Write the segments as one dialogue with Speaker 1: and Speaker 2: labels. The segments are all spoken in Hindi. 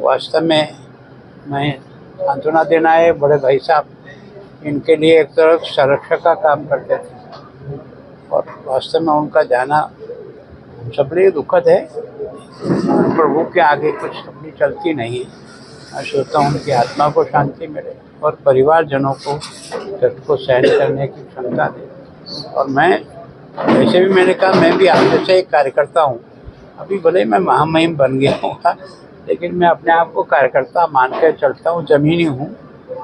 Speaker 1: वास्तव में मैं सांत्वना देना है। बड़े भाई साहब इनके लिए एक तरह संरक्षक का काम करते थे और वास्तव में उनका जाना हम सब लिए दुखद है। प्रभु के आगे कुछ अपनी चलती नहीं है। मैं सोचता हूँ उनकी आत्मा को शांति मिले और परिवारजनों को दर्द को सहन करने की क्षमता दे। और मैं वैसे भी मैंने कहा मैं भी आप जैसे एक कार्यकर्ता हूँ। अभी भले मैं महामहिम बन गया हूँ लेकिन मैं अपने आप को कार्यकर्ता मान कर चलता हूँ, जमीनी हूँ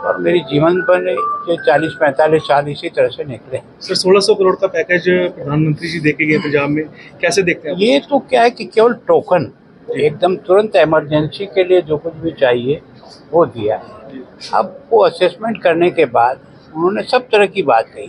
Speaker 1: और मेरी जीवन पर ये 40-45 साल इसी तरह से निकले।
Speaker 2: सर 1600 करोड़ का पैकेज प्रधानमंत्री जी देके गए पंजाब में, कैसे देखते हैं?
Speaker 1: ये तो क्या है कि केवल टोकन, एकदम तुरंत इमरजेंसी के लिए जो कुछ भी चाहिए वो दिया है। अब वो असेसमेंट करने के बाद उन्होंने सब तरह की बात कही।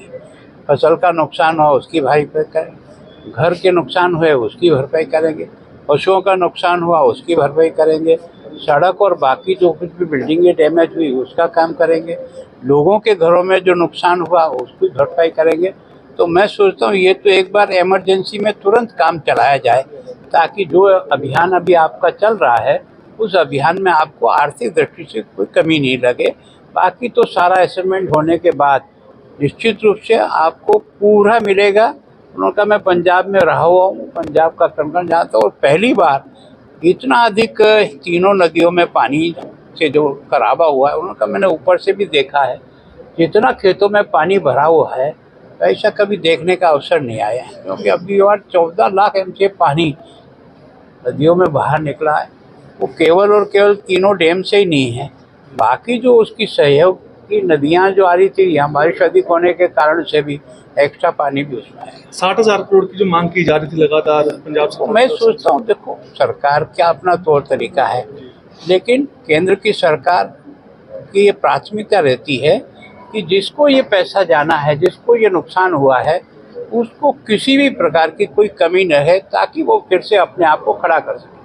Speaker 1: फसल का नुकसान हुआ उसकी भरपाई करेंगे, घर के नुकसान हुए उसकी भरपाई करेंगे, पशुओं का नुकसान हुआ उसकी भरपाई करेंगे, सड़क और बाकी जो कुछ भी बिल्डिंगें डैमेज हुई उसका काम करेंगे, लोगों के घरों में जो नुकसान हुआ उसकी भरपाई करेंगे। तो मैं सोचता हूँ ये तो एक बार इमरजेंसी में तुरंत काम चलाया जाए ताकि जो अभियान अभी आपका चल रहा है उस अभियान में आपको आर्थिक दृष्टि से कोई कमी नहीं लगे। बाकी तो सारा असेसमेंट होने के बाद निश्चित रूप से आपको पूरा मिलेगा। उन्होंने कहा मैं पंजाब में रहा हुआ हूँ, पंजाब का कण जानता हूँ और पहली बार इतना अधिक तीनों नदियों में पानी से जो खराबा हुआ है, उन्होंने कहा मैंने ऊपर से भी देखा है जितना खेतों में पानी भरा हुआ है ऐसा कभी देखने का अवसर नहीं आया है। क्योंकि अभी बार 14 लाख एमसी पानी नदियों में बाहर निकला है। वो केवल और केवल तीनों डैम से ही नहीं है, बाकी जो उसकी सहयोग की नदियाँ जो आ रही थी यहाँ बारिश अधिक होने के कारण से भी एक्स्ट्रा पानी भी उसमें है।
Speaker 2: 60,000 करोड़ की जो मांग की जा रही थी लगातार पंजाब से,
Speaker 1: मैं सोचता हूँ देखो सरकार का अपना तौर तरीका है, लेकिन केंद्र की सरकार की ये प्राथमिकता रहती है कि जिसको ये पैसा जाना है, जिसको ये नुकसान हुआ है, उसको किसी भी प्रकार की कोई कमी न है ताकि वो फिर से अपने आप को खड़ा कर सके।